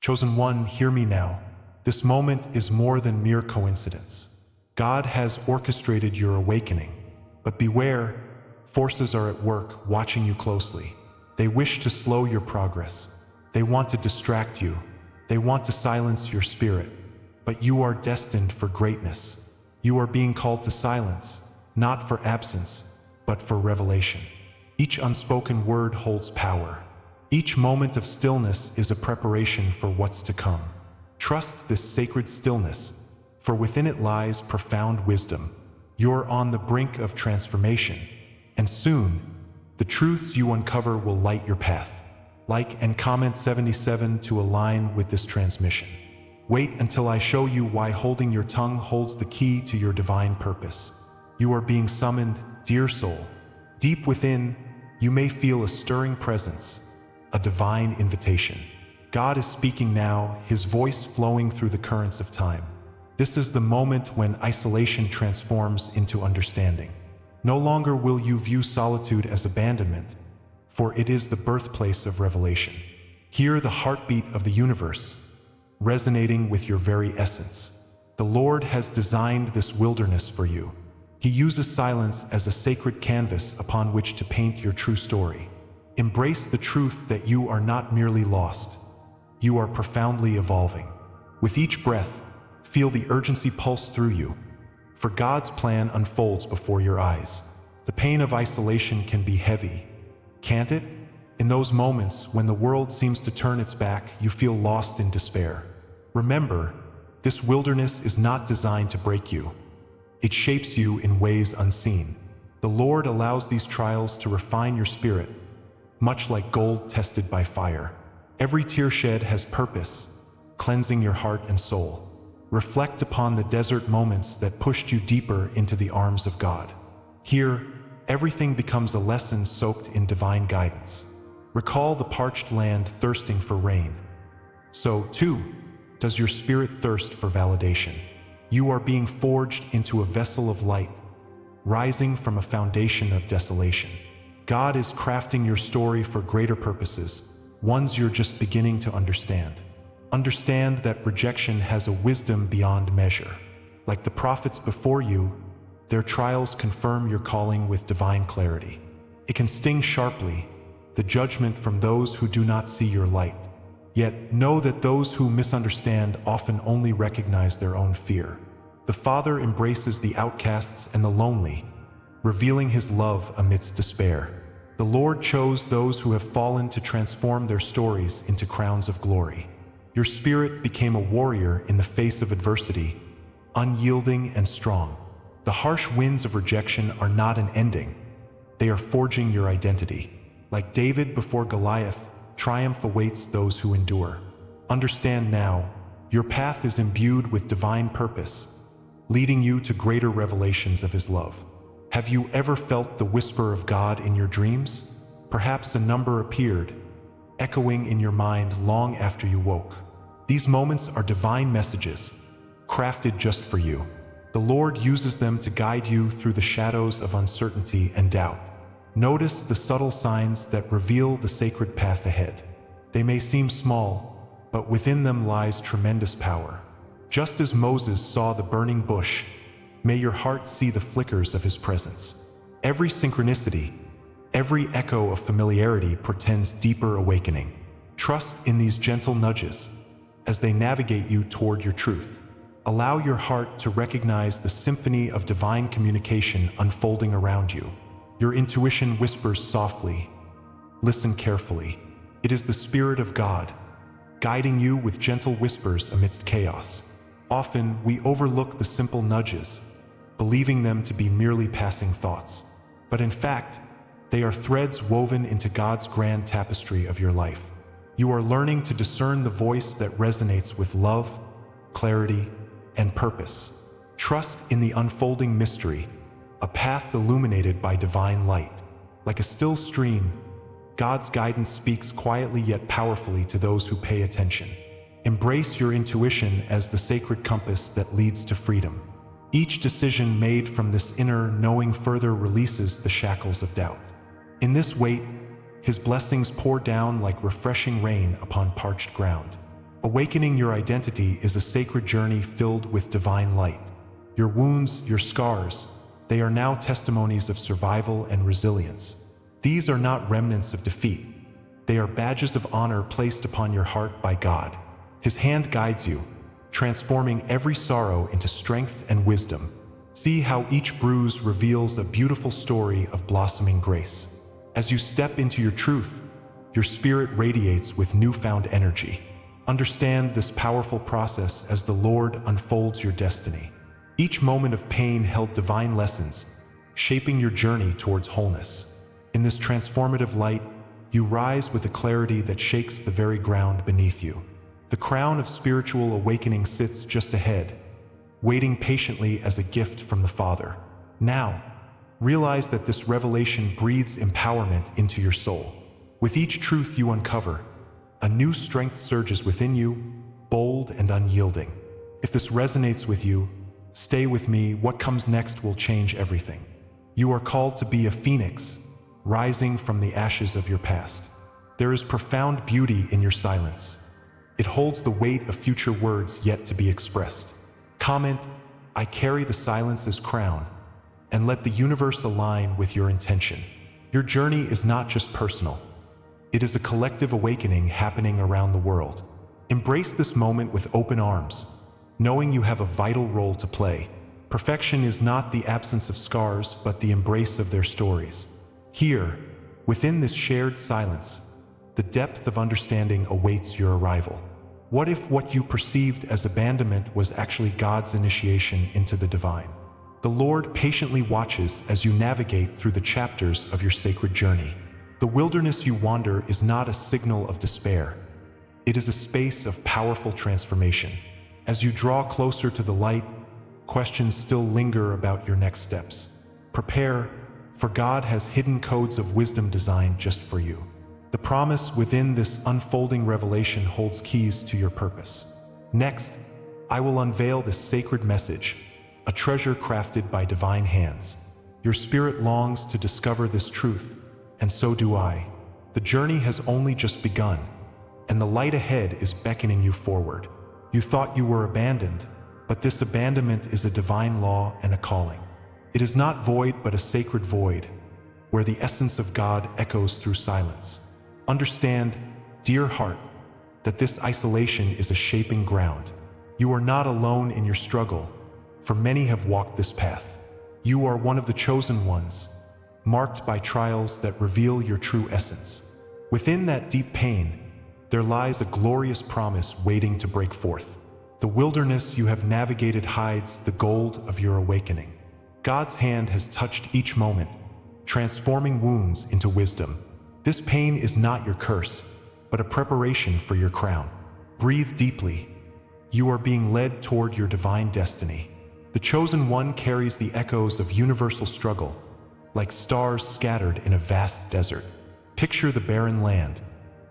Chosen one, hear me now. This moment is more than mere coincidence. God has orchestrated your awakening. But beware, forces are at work, watching you closely. They wish to slow your progress. They want to distract you. They want to silence your spirit. But you are destined for greatness. You are being called to silence, not for absence, but for revelation. Each unspoken word holds power. Each moment of stillness is a preparation for what's to come. Trust this sacred stillness, for within it lies profound wisdom. You're on the brink of transformation, and soon, the truths you uncover will light your path. Like and comment 77 to align with this transmission. Wait until I show you why holding your tongue holds the key to your divine purpose. You are being summoned, dear soul. Deep within, you may feel a stirring presence, a divine invitation. God is speaking now, his voice flowing through the currents of time. This is the moment when isolation transforms into understanding. No longer will you view solitude as abandonment, for it is the birthplace of revelation. Hear the heartbeat of the universe, resonating with your very essence. The Lord has designed this wilderness for you. He uses silence as a sacred canvas upon which to paint your true story. Embrace the truth that you are not merely lost. You are profoundly evolving. With each breath, feel the urgency pulse through you, for God's plan unfolds before your eyes. The pain of isolation can be heavy, can't it? In those moments when the world seems to turn its back, you feel lost in despair. Remember, this wilderness is not designed to break you. It shapes you in ways unseen. The Lord allows these trials to refine your spirit, much like gold tested by fire. Every tear shed has purpose, cleansing your heart and soul. Reflect upon the desert moments that pushed you deeper into the arms of God. Here, everything becomes a lesson soaked in divine guidance. Recall the parched land thirsting for rain. So, too, does your spirit thirst for validation. You are being forged into a vessel of light, rising from a foundation of desolation. God is crafting your story for greater purposes, ones you're just beginning to understand. Understand that rejection has a wisdom beyond measure. Like the prophets before you, their trials confirm your calling with divine clarity. It can sting sharply, the judgment from those who do not see your light. Yet know that those who misunderstand often only recognize their own fear. The Father embraces the outcasts and the lonely, revealing his love amidst despair. The Lord chose those who have fallen to transform their stories into crowns of glory. Your spirit became a warrior in the face of adversity, unyielding and strong. The harsh winds of rejection are not an ending. They are forging your identity. Like David before Goliath, triumph awaits those who endure. Understand now, your path is imbued with divine purpose, leading you to greater revelations of his love. Have you ever felt the whisper of God in your dreams? Perhaps a number appeared, echoing in your mind long after you woke. These moments are divine messages, crafted just for you. The Lord uses them to guide you through the shadows of uncertainty and doubt. Notice the subtle signs that reveal the sacred path ahead. They may seem small, but within them lies tremendous power. Just as Moses saw the burning bush, may your heart see the flickers of his presence. Every synchronicity, every echo of familiarity portends deeper awakening. Trust in these gentle nudges as they navigate you toward your truth. Allow your heart to recognize the symphony of divine communication unfolding around you. Your intuition whispers softly. Listen carefully. It is the Spirit of God, guiding you with gentle whispers amidst chaos. Often, we overlook the simple nudges, believing them to be merely passing thoughts. But in fact, they are threads woven into God's grand tapestry of your life. You are learning to discern the voice that resonates with love, clarity, and purpose. Trust in the unfolding mystery, a path illuminated by divine light. Like a still stream, God's guidance speaks quietly yet powerfully to those who pay attention. Embrace your intuition as the sacred compass that leads to freedom. Each decision made from this inner knowing further releases the shackles of doubt. In this wait, his blessings pour down like refreshing rain upon parched ground. Awakening your identity is a sacred journey filled with divine light. Your wounds, your scars, they are now testimonies of survival and resilience. These are not remnants of defeat. They are badges of honor placed upon your heart by God. His hand guides you, transforming every sorrow into strength and wisdom. See how each bruise reveals a beautiful story of blossoming grace. As you step into your truth, your spirit radiates with newfound energy. Understand this powerful process as the Lord unfolds your destiny. Each moment of pain held divine lessons, shaping your journey towards wholeness. In this transformative light, you rise with a clarity that shakes the very ground beneath you. The crown of spiritual awakening sits just ahead, waiting patiently as a gift from the Father. Now, realize that this revelation breathes empowerment into your soul. With each truth you uncover, a new strength surges within you, bold and unyielding. If this resonates with you, stay with me. What comes next will change everything. You are called to be a phoenix, rising from the ashes of your past. There is profound beauty in your silence. It holds the weight of future words yet to be expressed. Comment, "I carry the silence as crown," and let the universe align with your intention. Your journey is not just personal. It is a collective awakening happening around the world. Embrace this moment with open arms, knowing you have a vital role to play. Perfection is not the absence of scars, but the embrace of their stories. Here, within this shared silence, the depth of understanding awaits your arrival. What if what you perceived as abandonment was actually God's initiation into the divine? The Lord patiently watches as you navigate through the chapters of your sacred journey. The wilderness you wander is not a signal of despair. It is a space of powerful transformation. As you draw closer to the light, questions still linger about your next steps. Prepare, for God has hidden codes of wisdom designed just for you. The promise within this unfolding revelation holds keys to your purpose. Next, I will unveil this sacred message, a treasure crafted by divine hands. Your spirit longs to discover this truth, and so do I. The journey has only just begun, and the light ahead is beckoning you forward. You thought you were abandoned, but this abandonment is a divine law and a calling. It is not void, but a sacred void, where the essence of God echoes through silence. Understand, dear heart, that this isolation is a shaping ground. You are not alone in your struggle, for many have walked this path. You are one of the chosen ones, marked by trials that reveal your true essence. Within that deep pain, there lies a glorious promise waiting to break forth. The wilderness you have navigated hides the gold of your awakening. God's hand has touched each moment, transforming wounds into wisdom. This pain is not your curse, but a preparation for your crown. Breathe deeply. You are being led toward your divine destiny. The chosen one carries the echoes of universal struggle, like stars scattered in a vast desert. Picture the barren land,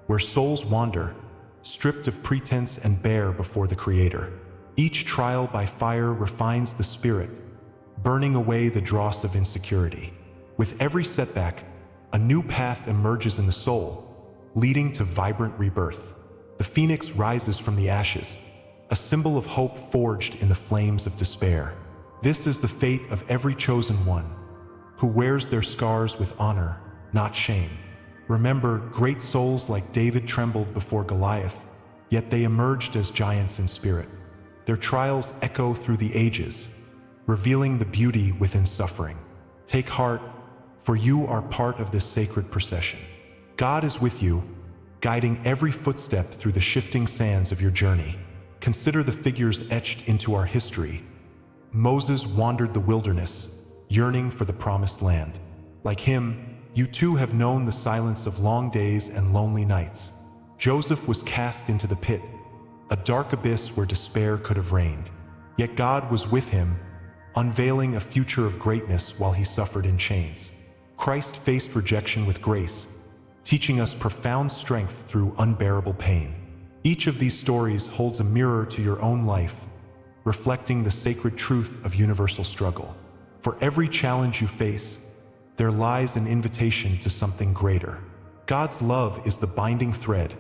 where souls wander, stripped of pretense and bare before the Creator. Each trial by fire refines the spirit, burning away the dross of insecurity. With every setback, a new path emerges in the soul, leading to vibrant rebirth. The phoenix rises from the ashes, a symbol of hope forged in the flames of despair. This is the fate of every chosen one, who wears their scars with honor, not shame. Remember, great souls like David trembled before Goliath, yet they emerged as giants in spirit. Their trials echo through the ages, revealing the beauty within suffering. Take heart, for you are part of this sacred procession. God is with you, guiding every footstep through the shifting sands of your journey. Consider the figures etched into our history. Moses wandered the wilderness, yearning for the promised land. Like him, you too have known the silence of long days and lonely nights. Joseph was cast into the pit, a dark abyss where despair could have reigned. Yet God was with him, unveiling a future of greatness while he suffered in chains. Christ faced rejection with grace, teaching us profound strength through unbearable pain. Each of these stories holds a mirror to your own life, reflecting the sacred truth of universal struggle. For every challenge you face, there lies an invitation to something greater. God's love is the binding thread,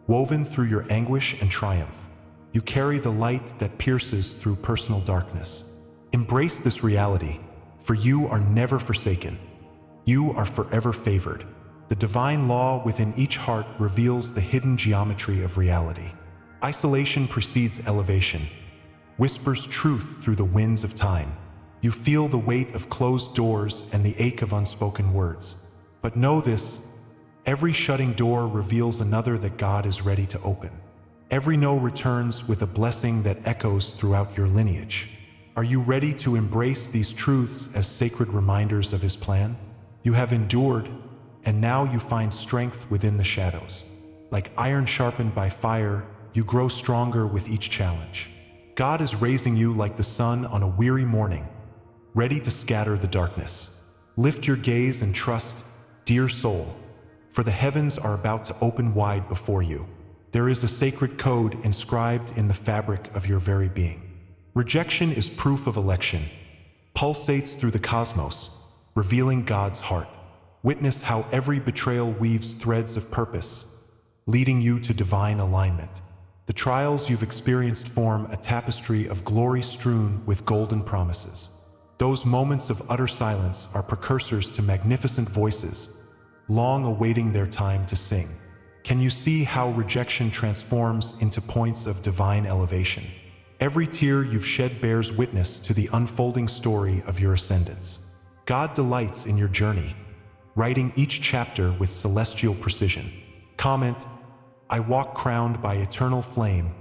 Woven through your anguish and triumph, you carry the light that pierces through personal darkness. Embrace this reality, for you are never forsaken. You are forever favored. The divine law within each heart reveals the hidden geometry of reality. Isolation precedes elevation, whispers truth through the winds of time. You feel the weight of closed doors and the ache of unspoken words. But know this, every shutting door reveals another that God is ready to open. Every no returns with a blessing that echoes throughout your lineage. Are you ready to embrace these truths as sacred reminders of His plan? You have endured, and now you find strength within the shadows. Like iron sharpened by fire, you grow stronger with each challenge. God is raising you like the sun on a weary morning, ready to scatter the darkness. Lift your gaze and trust, dear soul, for the heavens are about to open wide before you. There is a sacred code inscribed in the fabric of your very being. Rejection is proof of election, pulsates through the cosmos, revealing God's heart. Witness how every betrayal weaves threads of purpose, leading you to divine alignment. The trials you've experienced form a tapestry of glory strewn with golden promises. Those moments of utter silence are precursors to magnificent voices, long awaiting their time to sing. Can you see how rejection transforms into points of divine elevation? Every tear you've shed bears witness to the unfolding story of your ascendance. God delights in your journey, writing each chapter with celestial precision. Comment, I walk crowned by eternal flame,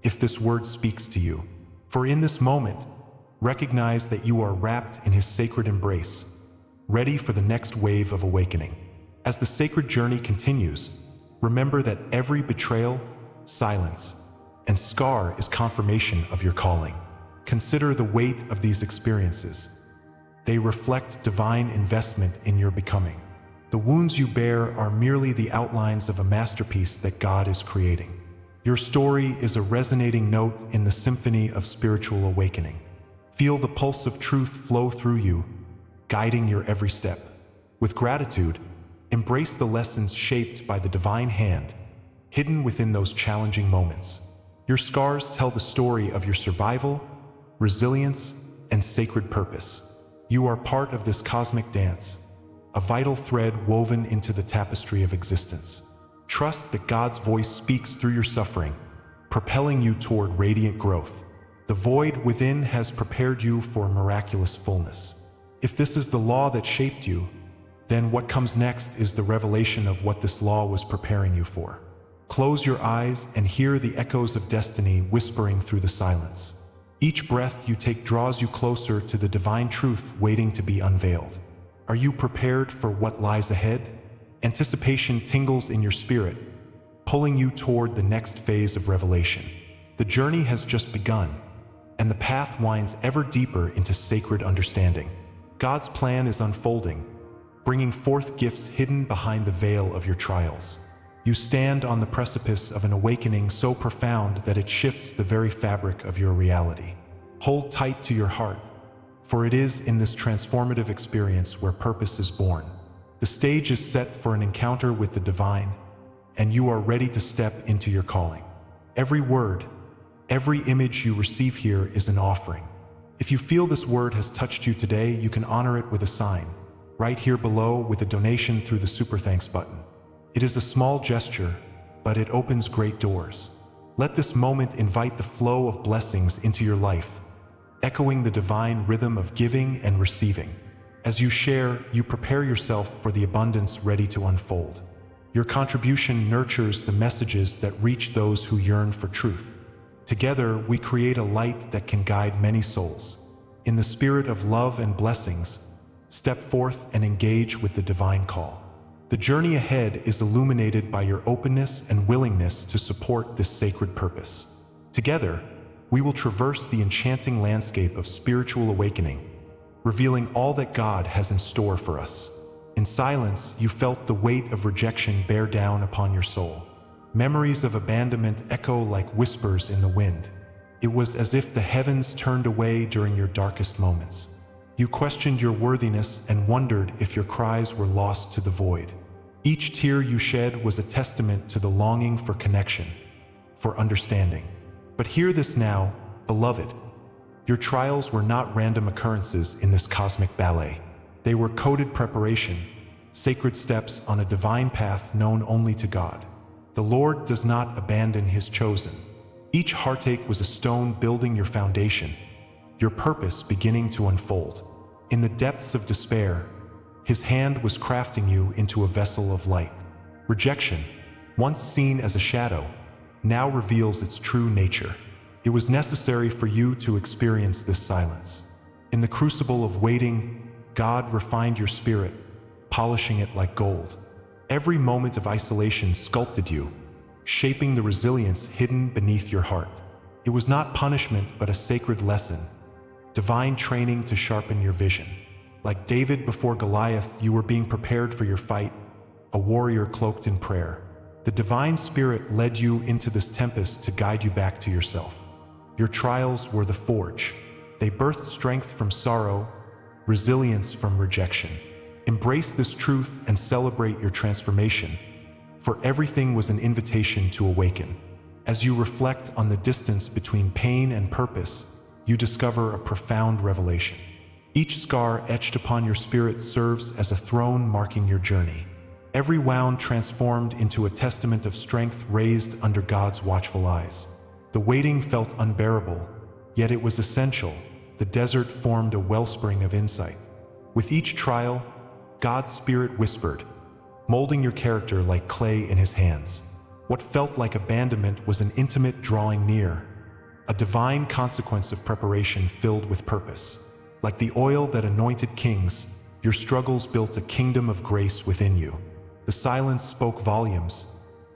if this word speaks to you. For in this moment, recognize that you are wrapped in His sacred embrace, ready for the next wave of awakening. As the sacred journey continues, remember that every betrayal, silence, and scar is confirmation of your calling. Consider the weight of these experiences. They reflect divine investment in your becoming. The wounds you bear are merely the outlines of a masterpiece that God is creating. Your story is a resonating note in the symphony of spiritual awakening. Feel the pulse of truth flow through you, guiding your every step. With gratitude, embrace the lessons shaped by the divine hand, hidden within those challenging moments. Your scars tell the story of your survival, resilience, and sacred purpose. You are part of this cosmic dance, a vital thread woven into the tapestry of existence. Trust that God's voice speaks through your suffering, propelling you toward radiant growth. The void within has prepared you for miraculous fullness. If this is the law that shaped you, then what comes next is the revelation of what this law was preparing you for. Close your eyes and hear the echoes of destiny whispering through the silence. Each breath you take draws you closer to the divine truth waiting to be unveiled. Are you prepared for what lies ahead? Anticipation tingles in your spirit, pulling you toward the next phase of revelation. The journey has just begun, and the path winds ever deeper into sacred understanding. God's plan is unfolding, bringing forth gifts hidden behind the veil of your trials. You stand on the precipice of an awakening so profound that it shifts the very fabric of your reality. Hold tight to your heart, for it is in this transformative experience where purpose is born. The stage is set for an encounter with the divine, and you are ready to step into your calling. Every word, every image you receive here is an offering. If you feel this word has touched you today, you can honor it with a sign, right here below with a donation through the Super Thanks button. It is a small gesture, but it opens great doors. Let this moment invite the flow of blessings into your life, echoing the divine rhythm of giving and receiving. As you share, you prepare yourself for the abundance ready to unfold. Your contribution nurtures the messages that reach those who yearn for truth. Together, we create a light that can guide many souls. In the spirit of love and blessings, step forth and engage with the divine call. The journey ahead is illuminated by your openness and willingness to support this sacred purpose. Together, we will traverse the enchanting landscape of spiritual awakening, revealing all that God has in store for us. In silence, you felt the weight of rejection bear down upon your soul. Memories of abandonment echo like whispers in the wind. It was as if the heavens turned away during your darkest moments. You questioned your worthiness and wondered if your cries were lost to the void. Each tear you shed was a testament to the longing for connection, for understanding. But hear this now, beloved. Your trials were not random occurrences in this cosmic ballet. They were coded preparation, sacred steps on a divine path known only to God. The Lord does not abandon His chosen. Each heartache was a stone building your foundation, your purpose beginning to unfold. In the depths of despair, His hand was crafting you into a vessel of light. Rejection, once seen as a shadow, now reveals its true nature. It was necessary for you to experience this silence. In the crucible of waiting, God refined your spirit, polishing it like gold. Every moment of isolation sculpted you, shaping the resilience hidden beneath your heart. It was not punishment, but a sacred lesson, divine training to sharpen your vision. Like David before Goliath, you were being prepared for your fight, a warrior cloaked in prayer. The divine spirit led you into this tempest to guide you back to yourself. Your trials were the forge. They birthed strength from sorrow, resilience from rejection. Embrace this truth and celebrate your transformation, for everything was an invitation to awaken. As you reflect on the distance between pain and purpose, you discover a profound revelation. Each scar etched upon your spirit serves as a throne marking your journey. Every wound transformed into a testament of strength raised under God's watchful eyes. The waiting felt unbearable, yet it was essential. The desert formed a wellspring of insight. With each trial, God's Spirit whispered, molding your character like clay in His hands. What felt like abandonment was an intimate drawing near, a divine consequence of preparation filled with purpose. Like the oil that anointed kings, your struggles built a kingdom of grace within you. The silence spoke volumes,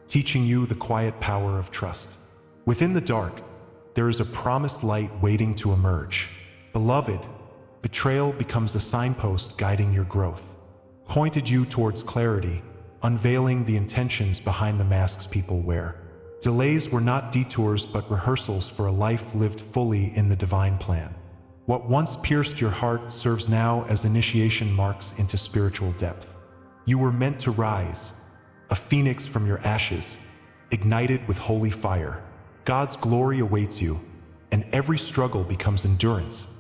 teaching you the quiet power of trust. Within the dark, there is a promised light waiting to emerge. Beloved, betrayal becomes a signpost guiding your growth, pointed you towards clarity, unveiling the intentions behind the masks people wear. Delays were not detours but rehearsals for a life lived fully in the divine plan. What once pierced your heart serves now as initiation marks into spiritual depth. You were meant to rise, a phoenix from your ashes, ignited with holy fire. God's glory awaits you, and every struggle becomes endurance.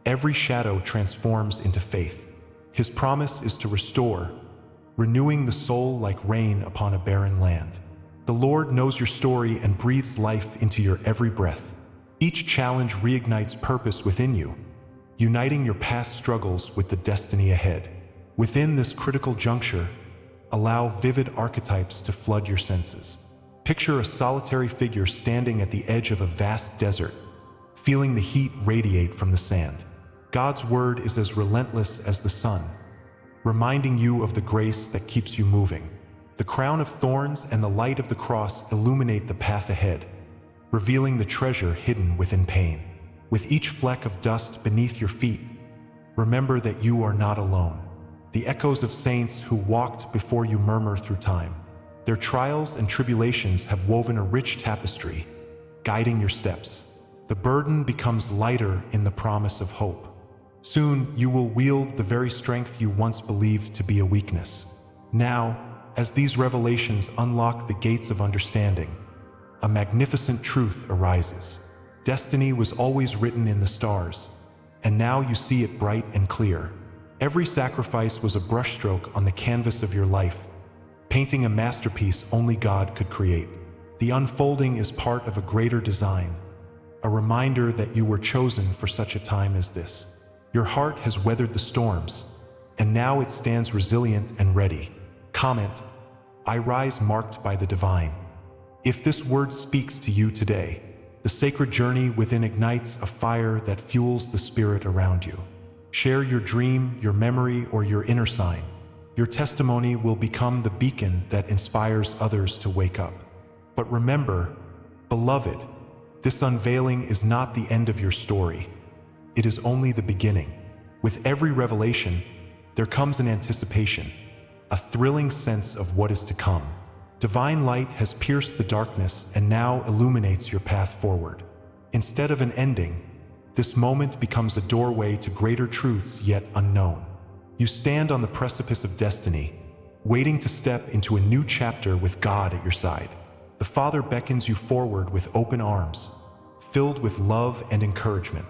Every shadow transforms into faith. His promise is to restore, renewing the soul like rain upon a barren land. The Lord knows your story and breathes life into your every breath. Each challenge reignites purpose within you, uniting your past struggles with the destiny ahead. Within this critical juncture, allow vivid archetypes to flood your senses. Picture a solitary figure standing at the edge of a vast desert, feeling the heat radiate from the sand. God's word is as relentless as the sun, reminding you of the grace that keeps you moving. The crown of thorns and the light of the cross illuminate the path ahead, revealing the treasure hidden within pain. With each fleck of dust beneath your feet, remember that you are not alone. The echoes of saints who walked before you murmur through time. Their trials and tribulations have woven a rich tapestry, guiding your steps. The burden becomes lighter in the promise of hope. Soon you will wield the very strength you once believed to be a weakness. Now, as these revelations unlock the gates of understanding, a magnificent truth arises. Destiny was always written in the stars, and now you see it bright and clear. Every sacrifice was a brushstroke on the canvas of your life, painting a masterpiece only God could create. The unfolding is part of a greater design, a reminder that you were chosen for such a time as this. Your heart has weathered the storms, and now it stands resilient and ready. Comment, I rise marked by the divine. If this word speaks to you today, the sacred journey within ignites a fire that fuels the spirit around you. Share your dream, your memory, or your inner sign. Your testimony will become the beacon that inspires others to wake up. But remember, beloved, this unveiling is not the end of your story. It is only the beginning. With every revelation, there comes an anticipation, a thrilling sense of what is to come. Divine light has pierced the darkness and now illuminates your path forward. Instead of an ending, this moment becomes a doorway to greater truths yet unknown. You stand on the precipice of destiny, waiting to step into a new chapter with God at your side. The Father beckons you forward with open arms, filled with love and encouragement.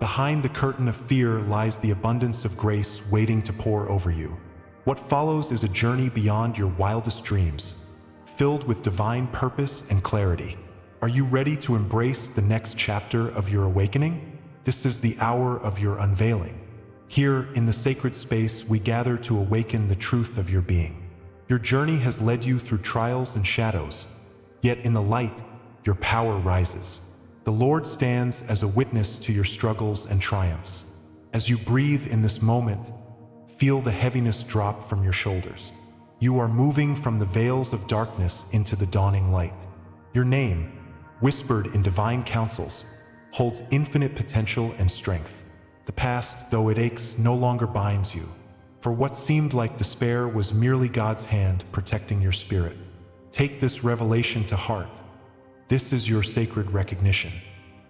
Behind the curtain of fear lies the abundance of grace waiting to pour over you. What follows is a journey beyond your wildest dreams, filled with divine purpose and clarity. Are you ready to embrace the next chapter of your awakening? This is the hour of your unveiling. Here, in the sacred space, we gather to awaken the truth of your being. Your journey has led you through trials and shadows, yet in the light, your power rises. The Lord stands as a witness to your struggles and triumphs. As you breathe in this moment, feel the heaviness drop from your shoulders. You are moving from the veils of darkness into the dawning light. Your name, whispered in divine counsels, holds infinite potential and strength. The past, though it aches, no longer binds you. For what seemed like despair was merely God's hand protecting your spirit. Take this revelation to heart. This is your sacred recognition.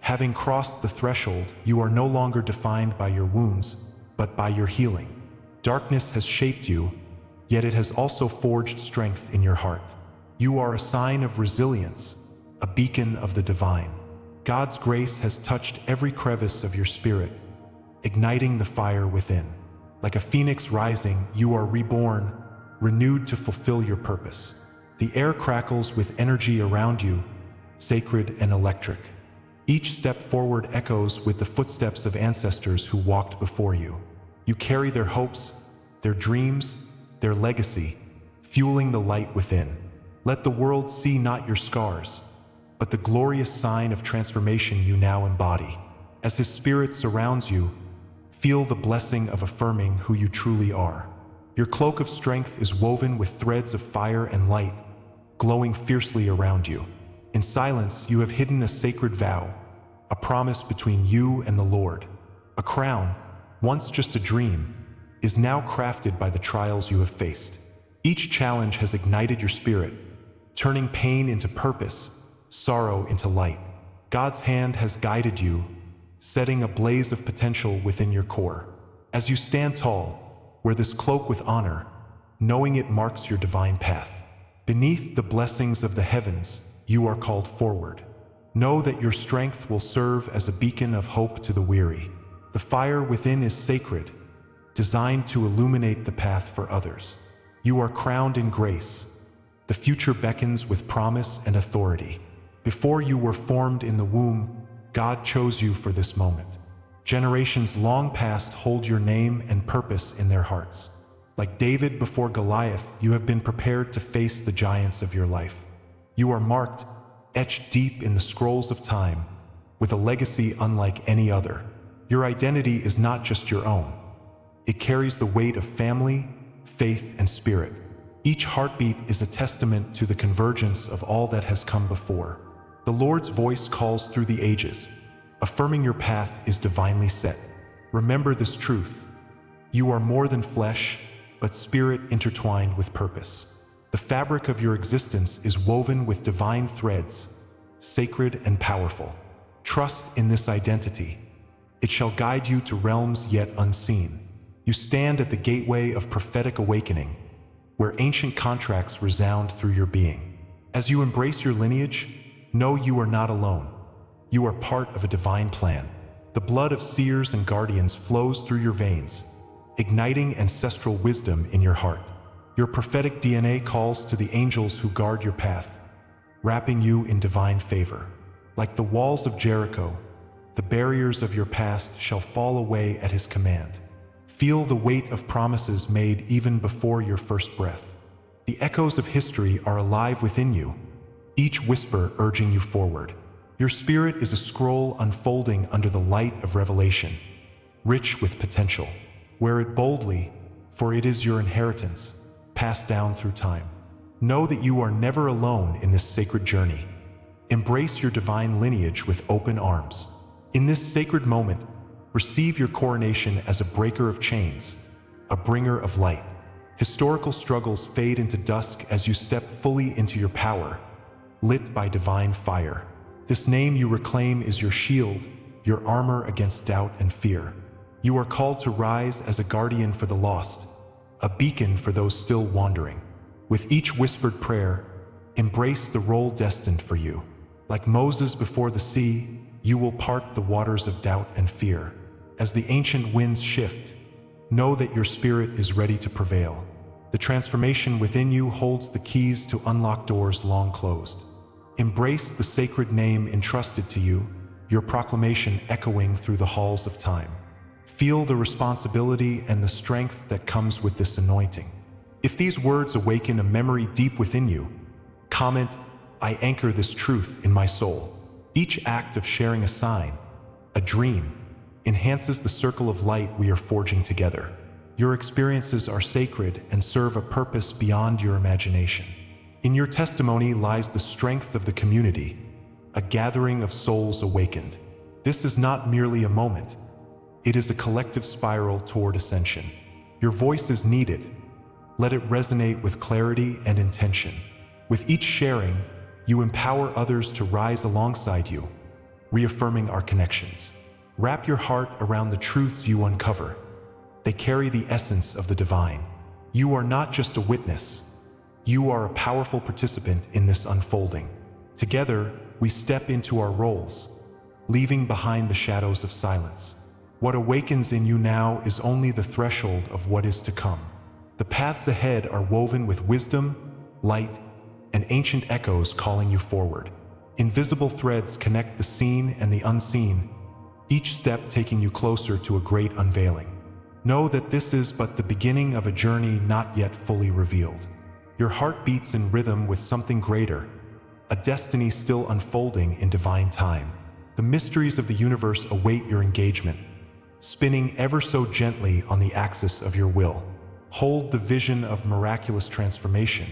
Having crossed the threshold, you are no longer defined by your wounds, but by your healing. Darkness has shaped you, yet it has also forged strength in your heart. You are a sign of resilience, a beacon of the divine. God's grace has touched every crevice of your spirit, igniting the fire within. Like a phoenix rising, you are reborn, renewed to fulfill your purpose. The air crackles with energy around you, sacred and electric. Each step forward echoes with the footsteps of ancestors who walked before you. You carry their hopes, their dreams, their legacy, fueling the light within. Let the world see not your scars, but the glorious sign of transformation you now embody. As His Spirit surrounds you, feel the blessing of affirming who you truly are. Your cloak of strength is woven with threads of fire and light, glowing fiercely around you. In silence, you have hidden a sacred vow, a promise between you and the Lord. A crown, once just a dream, is now crafted by the trials you have faced. Each challenge has ignited your spirit, turning pain into purpose, sorrow into light. God's hand has guided you, setting a blaze of potential within your core. As you stand tall, wear this cloak with honor, knowing it marks your divine path. Beneath the blessings of the heavens, you are called forward. Know that your strength will serve as a beacon of hope to the weary. The fire within is sacred, designed to illuminate the path for others. You are crowned in grace. The future beckons with promise and authority. Before you were formed in the womb, God chose you for this moment. Generations long past hold your name and purpose in their hearts. Like David before Goliath, you have been prepared to face the giants of your life. You are marked, etched deep in the scrolls of time, with a legacy unlike any other. Your identity is not just your own. It carries the weight of family, faith, and spirit. Each heartbeat is a testament to the convergence of all that has come before. The Lord's voice calls through the ages, affirming your path is divinely set. Remember this truth. You are more than flesh, but spirit intertwined with purpose. The fabric of your existence is woven with divine threads, sacred and powerful. Trust in this identity. It shall guide you to realms yet unseen. You stand at the gateway of prophetic awakening, where ancient contracts resound through your being. As you embrace your lineage, know you are not alone. You are part of a divine plan. The blood of seers and guardians flows through your veins, igniting ancestral wisdom in your heart. Your prophetic DNA calls to the angels who guard your path, wrapping you in divine favor. Like the walls of Jericho, the barriers of your past shall fall away at His command. Feel the weight of promises made even before your first breath. The echoes of history are alive within you, each whisper urging you forward. Your spirit is a scroll unfolding under the light of revelation, rich with potential. Wear it boldly, for it is your inheritance, passed down through time. Know that you are never alone in this sacred journey. Embrace your divine lineage with open arms. In this sacred moment, receive your coronation as a breaker of chains, a bringer of light. Historical struggles fade into dusk as you step fully into your power, lit by divine fire. This name you reclaim is your shield, your armor against doubt and fear. You are called to rise as a guardian for the lost, a beacon for those still wandering. With each whispered prayer, embrace the role destined for you. Like Moses before the sea, you will part the waters of doubt and fear. As the ancient winds shift, know that your spirit is ready to prevail. The transformation within you holds the keys to unlock doors long closed. Embrace the sacred name entrusted to you, your proclamation echoing through the halls of time. Feel the responsibility and the strength that comes with this anointing. If these words awaken a memory deep within you, comment, "I anchor this truth in my soul." Each act of sharing a sign, a dream, enhances the circle of light we are forging together. Your experiences are sacred and serve a purpose beyond your imagination. In your testimony lies the strength of the community, a gathering of souls awakened. This is not merely a moment. It is a collective spiral toward ascension. Your voice is needed. Let it resonate with clarity and intention. With each sharing, you empower others to rise alongside you, reaffirming our connections. Wrap your heart around the truths you uncover. They carry the essence of the divine. You are not just a witness. You are a powerful participant in this unfolding. Together, we step into our roles, leaving behind the shadows of silence. What awakens in you now is only the threshold of what is to come. The paths ahead are woven with wisdom, light, and ancient echoes calling you forward. Invisible threads connect the seen and the unseen, each step taking you closer to a great unveiling. Know that this is but the beginning of a journey not yet fully revealed. Your heart beats in rhythm with something greater, a destiny still unfolding in divine time. The mysteries of the universe await your engagement, spinning ever so gently on the axis of your will. Hold the vision of miraculous transformation.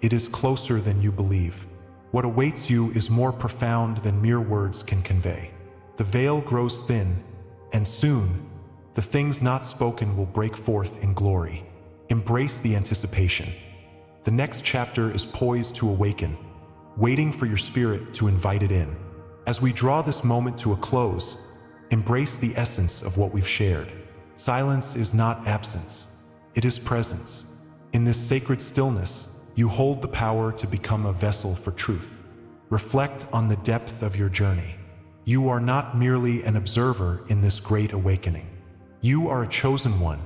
It is closer than you believe. What awaits you is more profound than mere words can convey. The veil grows thin, and soon, the things not spoken will break forth in glory. Embrace the anticipation. The next chapter is poised to awaken, waiting for your spirit to invite it in. As we draw this moment to a close, embrace the essence of what we've shared. Silence is not absence, it is presence. In this sacred stillness, you hold the power to become a vessel for truth. Reflect on the depth of your journey. You are not merely an observer in this great awakening. You are a chosen one,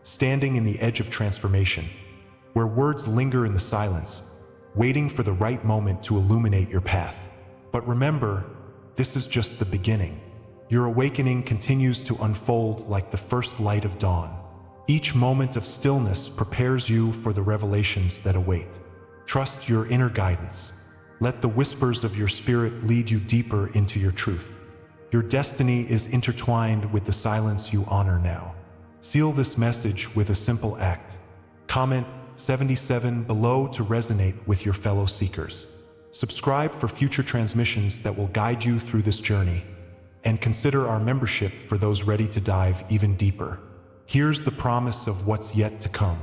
standing in the edge of transformation, where words linger in the silence, waiting for the right moment to illuminate your path. But remember, this is just the beginning. Your awakening continues to unfold like the first light of dawn. Each moment of stillness prepares you for the revelations that await. Trust your inner guidance. Let the whispers of your spirit lead you deeper into your truth. Your destiny is intertwined with the silence you honor now. Seal this message with a simple act. Comment 77 below to resonate with your fellow seekers. Subscribe for future transmissions that will guide you through this journey, and consider our membership for those ready to dive even deeper. Here's the promise of what's yet to come.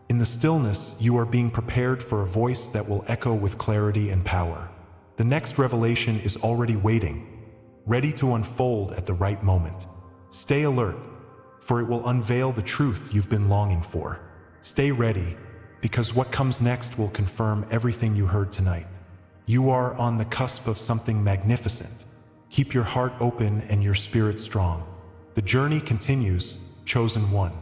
In the stillness, you are being prepared for a voice that will echo with clarity and power. The next revelation is already waiting, ready to unfold at the right moment. Stay alert, for it will unveil the truth you've been longing for. Stay ready, because what comes next will confirm everything you heard tonight. You are on the cusp of something magnificent. Keep your heart open and your spirit strong. The journey continues, chosen one.